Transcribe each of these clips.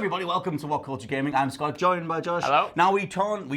everybody, welcome to WhatCulture Gaming. I'm Scott, joined by Josh. Hello. Now we don't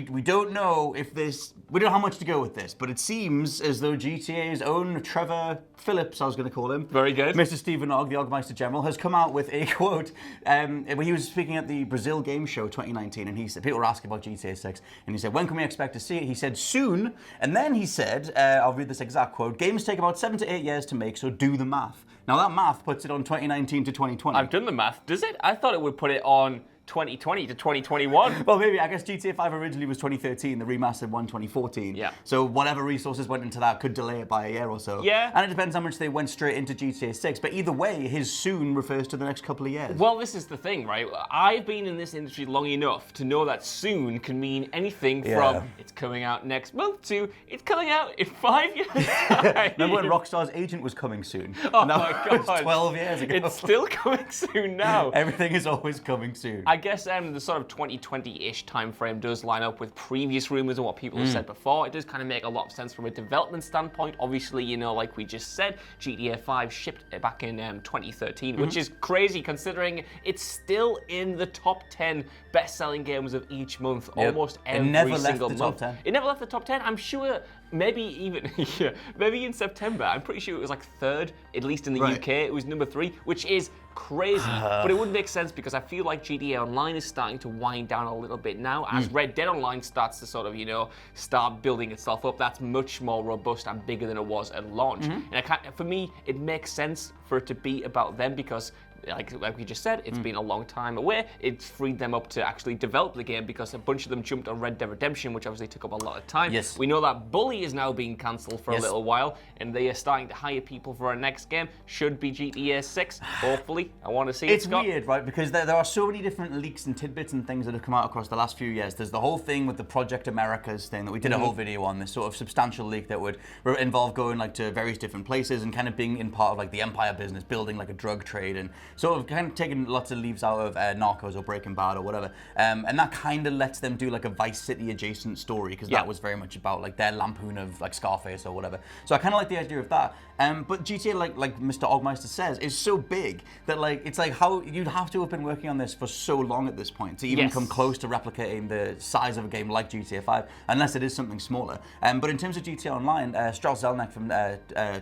know if this, we don't know how much to go with this, but it seems as though GTA's own Trevor Phillips, I was going to call him. Very good. Mr. Stephen Ogg, the Ogmeister General, has come out with a quote. He was speaking at the Brazil Game Show 2019, and he said, people were asking about GTA 6, and he said, when can we expect to see it? He said, soon. And then he said, I'll read this exact quote, games take about 7 to 8 years to make, so do the math. Now that math puts it on 2019 to 2020. I've done the math. Does it? I thought it would put it on 2020 to 2021. Well, maybe. I guess GTA 5 originally was 2013, the remastered one 2014. Yeah. So whatever resources went into that could delay it by a year or so. Yeah. And it depends how much they went straight into GTA 6. But either way, his soon refers to the next couple of years. Well, this is the thing, right? I've been in this industry long enough to know that soon can mean anything from it's coming out next month to it's coming out in 5 years. Remember when Rockstar's Agent was coming soon? Oh my God. It was 12 years ago. It's still coming soon now. Everything is always coming soon. I guess the sort of 2020-ish timeframe does line up with previous rumors and what people have said before. It does kind of make a lot of sense from a development standpoint. Obviously, you know, like we just said, GTA 5 shipped back in 2013, which is crazy considering it's still in the top 10 best-selling games of each month, almost every single month. Top 10. It never left the top 10. I'm sure maybe even maybe in September. I'm pretty sure it was like third, at least in the UK. It was number 3, which is crazy. But it wouldn't make sense because I feel like GTA Online is starting to wind down a little bit now as Red Dead Online starts to sort of, you know, start building itself up. That's much more robust and bigger than it was at launch. And for me, it makes sense for it to be about them because like we just said, it's been a long time away. It's freed them up to actually develop the game because a bunch of them jumped on Red Dead Redemption, which obviously took up a lot of time. Yes. We know that Bully is now being cancelled for a little while, and they are starting to hire people for our next game. Should be GTA 6, hopefully. I want to see it, It's Scott. weird, right? Because there are so many different leaks and tidbits and things that have come out across the last few years. There's the whole thing with the Project Americas thing that we did a whole video on, this sort of substantial leak that would involve going like to various different places and kind of being in part of like the empire business, building like a drug trade and sort of kind of taking lots of leaves out of Narcos or Breaking Bad or whatever. And that kind of lets them do like a Vice City adjacent story because that was very much about like their lampoon of like Scarface or whatever. So I kind of like the idea of that. But GTA, like Mr. Ogmeister says, is so big that like it's like how you'd have to have been working on this for so long at this point to even come close to replicating the size of a game like GTA 5, unless it is something smaller. But in terms of GTA Online, Strauss Zelnick from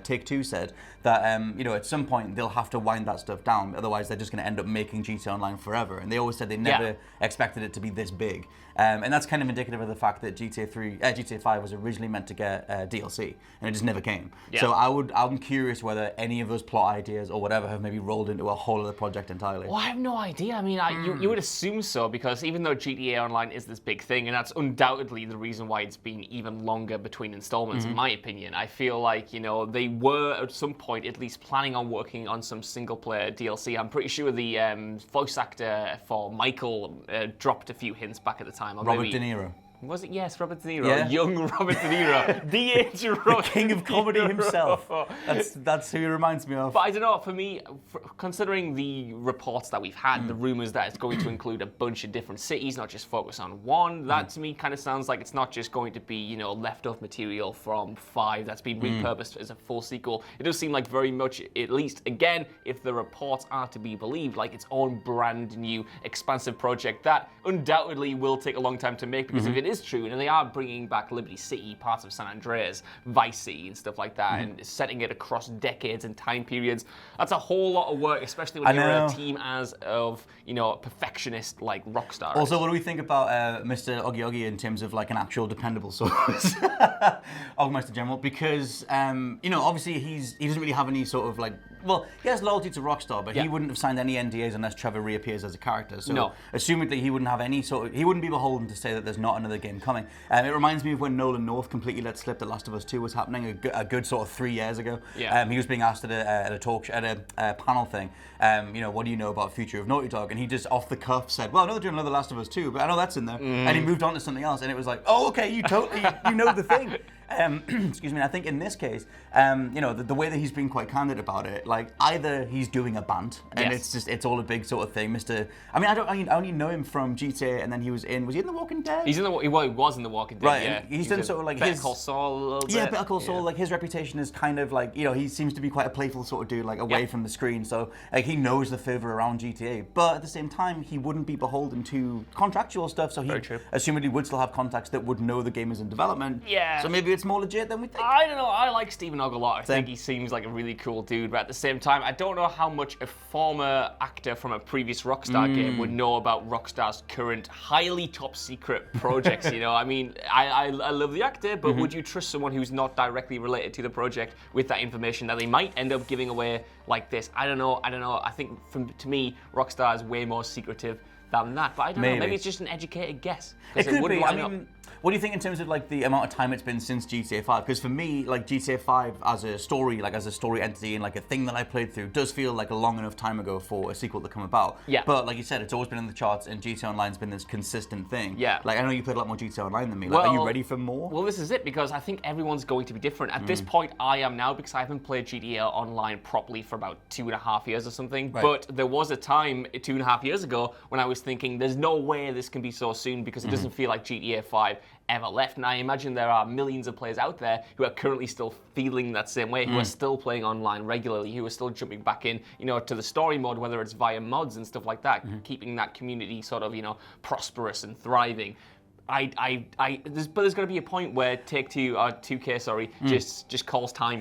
Take-Two said that you know, at some point they'll have to wind that stuff down, otherwise they're just going to end up making GTA Online forever. And they always said they never expected it to be this big. And that's kind of indicative of the fact that GTA 5 was originally meant to get DLC, and it just never came. So I'm curious whether any of those plot ideas or whatever have maybe rolled into a whole other project entirely. Well, I have no idea. I mean, you would assume so because even though GTA Online is this big thing, and that's undoubtedly the reason why it's been even longer between installments, in my opinion, I feel like, you know, they were at some point at least planning on working on some single-player DLC. I'm pretty sure the voice actor for Michael dropped a few hints back at the time. Robert De Niro. Was it? Yes, Robert De Niro. Yeah. Young Robert De Niro. The Robert King of comedy himself. That's who he reminds me of. But I don't know, for me, considering the reports that we've had, the rumors that it's going to include a bunch of different cities, not just focus on one, that to me kind of sounds like it's not just going to be, you know, leftover material from 5 that's been repurposed as a full sequel. It does seem like very much, at least, again, if the reports are to be believed, like its own brand new expansive project that undoubtedly will take a long time to make because if it is true, and they are bringing back Liberty City, parts of San Andreas, Vice City, and stuff like that, and setting it across decades and time periods. That's a whole lot of work, especially when you're a team as of, you know, a perfectionist like Rockstar. Also, what do we think about Mr. Oggy Oggy in terms of like an actual dependable source, Ogmeister General? Because you know, obviously he doesn't really have any sort of like. Well, he has loyalty to Rockstar, but he wouldn't have signed any NDAs unless Trevor reappears as a character. So, assumedly, he wouldn't have any he wouldn't be beholden to say that there's not another game coming. It reminds me of when Nolan North completely let slip that Last of Us 2 was happening a good sort of 3 years ago. He was being asked at a talk at a panel thing. You know, what do you know about the future of Naughty Dog? And he just off the cuff said, "Well, I know they're doing another Last of Us 2, but I know that's in there." And he moved on to something else, and it was like, "Oh, okay, you know the thing." Excuse me. I think in this case, the way that he's been quite candid about it, like either he's doing a band and it's all a big sort of thing. I only know him from GTA, and then was he in The Walking Dead? He was in The Walking Dead. Right. Yeah. He's done sort of like Better Call Saul a little bit. Yeah, Better Call Saul. Like his reputation is kind of like he seems to be quite a playful sort of dude, like away from the screen. So like he knows the fervor around GTA, but at the same time he wouldn't be beholden to contractual stuff. So he assumedly would still have contacts that would know the game is in development. Yeah. So maybe it's more legit than we think. I don't know. I like Stephen Ogg a lot. I think he seems like a really cool dude, but at the same time, I don't know how much a former actor from a previous Rockstar game would know about Rockstar's current highly top secret projects. I mean, I love the actor, but would you trust someone who's not directly related to the project with that information that they might end up giving away like this? I don't know. I think to me, Rockstar is way more secretive than that, but I don't know. Maybe it's just an educated guess. It could be. I mean, what do you think in terms of like the amount of time it's been since GTA 5? Because for me, like GTA 5 as a story entity and like a thing that I played through does feel like a long enough time ago for a sequel to come about. Yeah. But like you said, it's always been in the charts, and GTA Online's been this consistent thing. Yeah. Like I know you played a lot more GTA Online than me. Like, are you ready for more? Well, this is it, because I think everyone's going to be different. At this point, I am now, because I haven't played GTA Online properly for about 2.5 years or something. Right. But there was a time 2.5 years ago when I was thinking, there's no way this can be so soon, because it doesn't feel like GTA 5 ever left. And I imagine there are millions of players out there who are currently still feeling that same way, who are still playing online regularly, who are still jumping back in, to the story mode, whether it's via mods and stuff like that, keeping that community sort of, prosperous and thriving. But there's going to be a point where Take-Two, 2K, just calls time.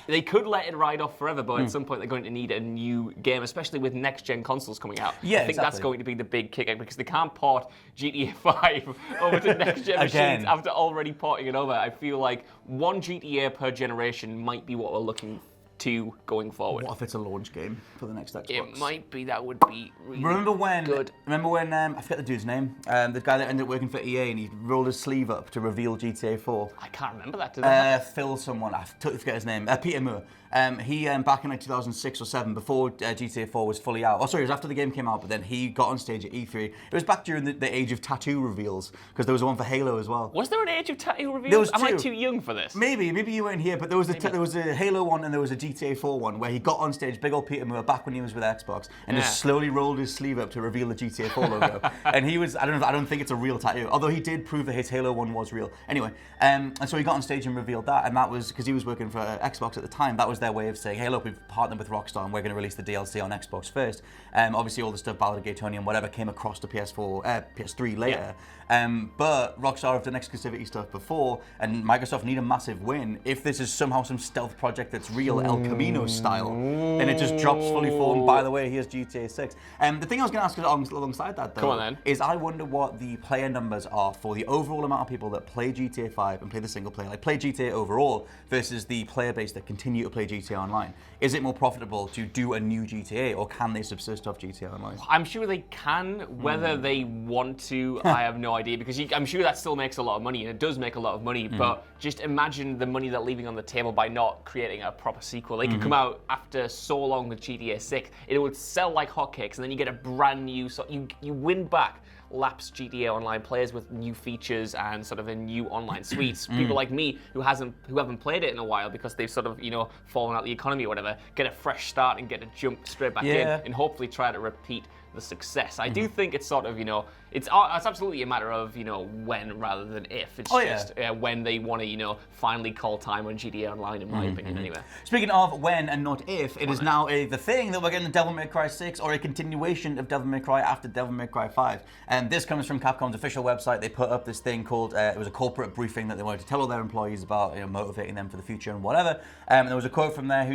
They could let it ride off forever, but at some point they're going to need a new game, especially with next-gen consoles coming out. Yeah, I think that's going to be the big kicker, because they can't port GTA 5 over to next-gen machines after already porting it over. I feel like one GTA per generation might be what we're looking to going forward. What if it's a launch game for the next Xbox? It might be. That would be really good. Remember when I forget the dude's name, the guy that ended up working for EA, and he rolled his sleeve up to reveal GTA 4. I can't remember that. Phil someone, I totally forget his name. Peter Moore. He back in like 2006 or 7, before GTA 4 was fully out. Oh, sorry, it was after the game came out, but then he got on stage at E3. It was back during the age of tattoo reveals, because there was one for Halo as well. Was there an age of tattoo reveals? Am I too young for this? Maybe you weren't here, but there was a Halo one and there was a GTA 4 one where he got on stage, big old Peter Moore, back when he was with Xbox, and just slowly rolled his sleeve up to reveal the GTA 4 logo. And he was, I don't think it's a real tattoo, although he did prove that his Halo one was real. Anyway, and so he got on stage and revealed that, and that was because he was working for Xbox at the time. That was their way of saying, hey, look, we've partnered with Rockstar and we're going to release the DLC on Xbox first. Obviously, all the stuff, Ballad of Gay Tony and whatever, came across to PS3 later. But Rockstar have done exclusivity stuff before, and Microsoft need a massive win. If this is somehow some stealth project that's real El Camino style, then it just drops fully formed. By the way, here's GTA 6. The thing I was going to ask alongside that, though, is I wonder what the player numbers are for the overall amount of people that play GTA 5 and play the single player, like play GTA overall, versus the player base that continue to play GTA Online. Is it more profitable to do a new GTA, or can they subsist off GTA Online? I'm sure they can. Whether they want to, I have no idea, because I'm sure that still makes a lot of money, and it does make a lot of money, but just imagine the money they're leaving on the table by not creating a proper sequel. They could come out after so long with GTA 6, it would sell like hotcakes, and then you get a brand new, so you win back lapsed GTA Online players with new features and sort of a new online suites. People like me who haven't played it in a while because they've sort of fallen out the economy or whatever, get a fresh start and get a jump straight back in, and hopefully try to repeat the success. I do think it's sort of it's absolutely a matter of when rather than if. It's just when they want to finally call time on GTA Online, in my opinion. Anyway, speaking of when and not if, it is now the thing that we're getting Devil May Cry 6, or a continuation of Devil May Cry after Devil May Cry 5. And this comes from Capcom's official website. They put up this thing called it was a corporate briefing that they wanted to tell all their employees about, motivating them for the future and whatever. And there was a quote from there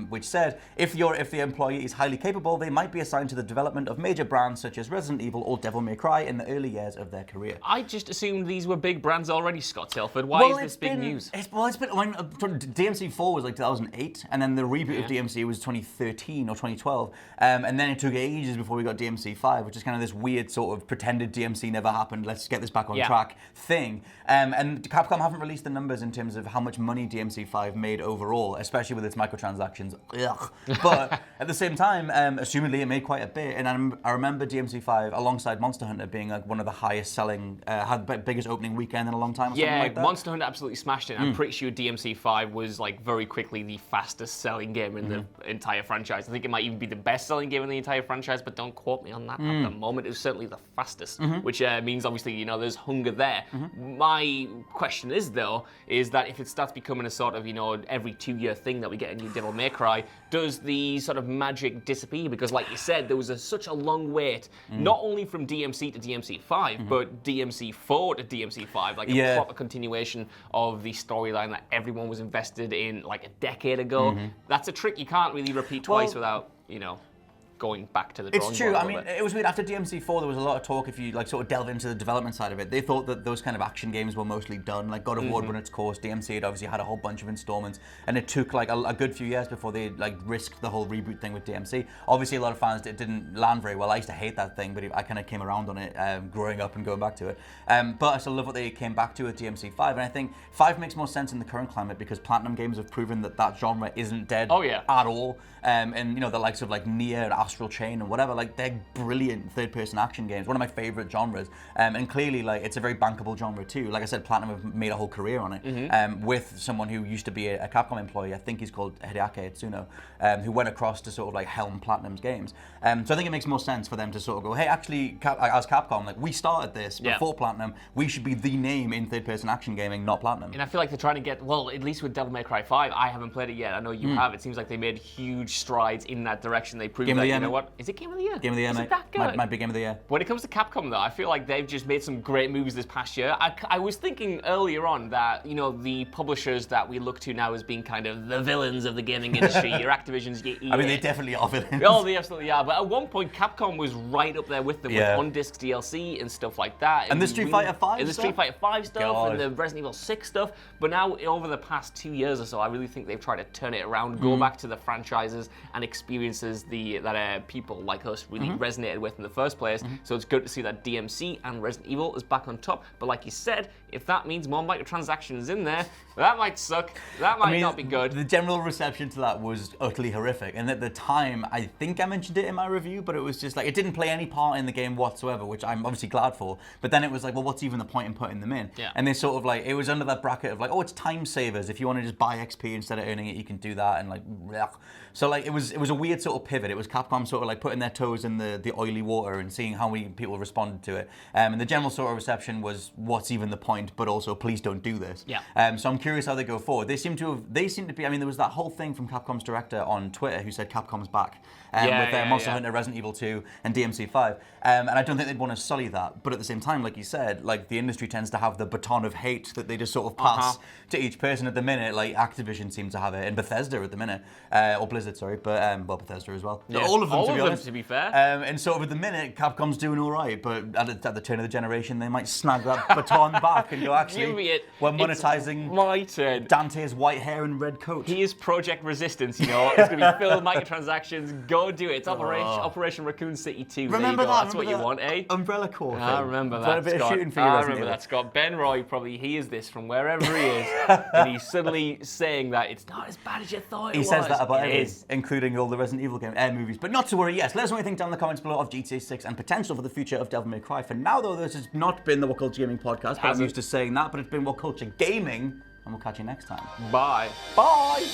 which said, if the employee is highly capable, they might be assigned to the development of major brands such as Resident Evil or Devil May Cry in the early years of their career. I just assumed these were big brands already, Scott Tilford. Why is this big news? It's been DMC 4 was like 2008, and then the reboot of DMC was 2013 or 2012, and then it took ages before we got DMC 5, which is kind of this weird sort of pretended DMC never happened, let's get this back on track thing. And Capcom haven't released the numbers in terms of how much money DMC 5 made overall, especially with its microtransactions. Ugh. But at the same time, assumedly it made quite a bit, and I remember DMC5 alongside Monster Hunter being like one of the highest selling, had the biggest opening weekend in a long time. Or something like that. Monster Hunter absolutely smashed it. I'm pretty sure DMC5 was like very quickly the fastest selling game in the entire franchise. I think it might even be the best selling game in the entire franchise, but don't quote me on that at the moment. It was certainly the fastest, which means obviously, you know, there's hunger there. My question is though, is that if it starts becoming a sort of, you know, every 2-year thing that we get a new Devil May Cry, does the sort of magic disappear? Because like you said, there was such a long wait, not only from DMC to DMC5, but DMC4 to DMC5, like a proper continuation of the storyline that everyone was invested in like a decade ago. That's a trick you can't really repeat twice without, you know, going back to the drawing board. It's true. I mean, it was weird. After DMC4, there was a lot of talk, if you like sort of delve into the development side of it, they thought that those kind of action games were mostly done. Like God of War had run its course. DMC had obviously had a whole bunch of installments, and it took like a good few years before they like risked the whole reboot thing with DMC. Obviously, a lot of fans, it didn't land very well. I used to hate that thing, but I kind of came around on it growing up and going back to it. But I still love what they came back to with DMC5, and I think 5 makes more sense in the current climate because Platinum Games have proven that that genre isn't dead at all. And you know, the likes of like Nier and Astral Chain and whatever, like they're brilliant third-person action games, one of my favorite genres, and clearly like it's a very bankable genre too. Like I said, Platinum have made a whole career on it with someone who used to be a Capcom employee. I think he's called Hideaki Itsuno, who went across to sort of like helm Platinum's games. So I think it makes more sense for them to sort of go, hey, actually, as Capcom, like we started this before Platinum, we should be the name in third-person action gaming, not Platinum. And I feel like they're trying to get, well, at least with Devil May Cry 5, I haven't played it yet. I know you have. It seems like they made huge strides in that direction. They proved that, you know what? Is it Game of the Year? Game of the Year, mate. Is it that good? Might be Game of the Year. When it comes to Capcom, though, I feel like they've just made some great moves this past year. I was thinking earlier on that, you know, the publishers that we look to now as being kind of the villains of the gaming industry, your Activisions, your EA. I mean, they definitely are villains. Oh, they absolutely are. But at one point, Capcom was right up there with them with on-disc DLC and stuff like that. And the Street Fighter 5 and the Street Fighter 5 stuff and the Resident Evil 6 stuff. But now, over the past 2 years or so, I really think they've tried to turn it around, go back to the franchises and experiences that people like us really resonated with in the first place. So it's good to see that DMC and Resident Evil is back on top. But like you said, if that means more microtransactions in there, that might suck. That might not be good. The general reception to that was utterly horrific. And at the time, I think I mentioned it in my review, but it was just like, it didn't play any part in the game whatsoever, which I'm obviously glad for. But then it was like, well, what's even the point in putting them in? Yeah. And they sort of like, it was under that bracket of like, oh, it's time savers. If you want to just buy XP instead of earning it, you can do that. And like, blech. So like, it was a weird sort of pivot. It was Capcom sort of like putting their toes in the oily water and seeing how many people responded to it. And the general sort of reception was, what's even the point? But also, please don't do this. Yeah. So I'm curious how they go forward. They seem to be, I mean, there was that whole thing from Capcom's director on Twitter who said Capcom's back with Monster Hunter, Resident Evil 2, and DMC5. And I don't think they'd want to sully that. But at the same time, like you said, like the industry tends to have the baton of hate that they just sort of pass to each person at the minute. Like Activision seems to have it, and Bethesda at the minute, or Blizzard, sorry, but well, Bethesda as well. Yeah. All of them, to be honest. To be fair. And sort of at the minute, Capcom's doing all right, but at the turn of the generation, they might snag that baton back and go, actually, we're monetizing my turn. Dante's white hair and red coat. Here's Project Resistance, you know. It's going to be filled with microtransactions. Go do it. It's Operation Raccoon City 2. Remember that? That's what you want, eh? Umbrella Corps thing. I remember that, a bit Scott. of shooting for you, I remember that, Scott. Ben Roy probably hears this from wherever he is, and he's suddenly saying that it's not as bad as you thought it was. He says that about everything, including all the Resident Evil movies. But not to worry, yes. Let us know what you think down in the comments below of GTA 6 and potential for the future of Devil May Cry. For now, though, this has not been the WhatCulture Gaming Podcast, but I'm used to saying that, but it's been WhatCulture Gaming, and we'll catch you next time. Bye. Bye!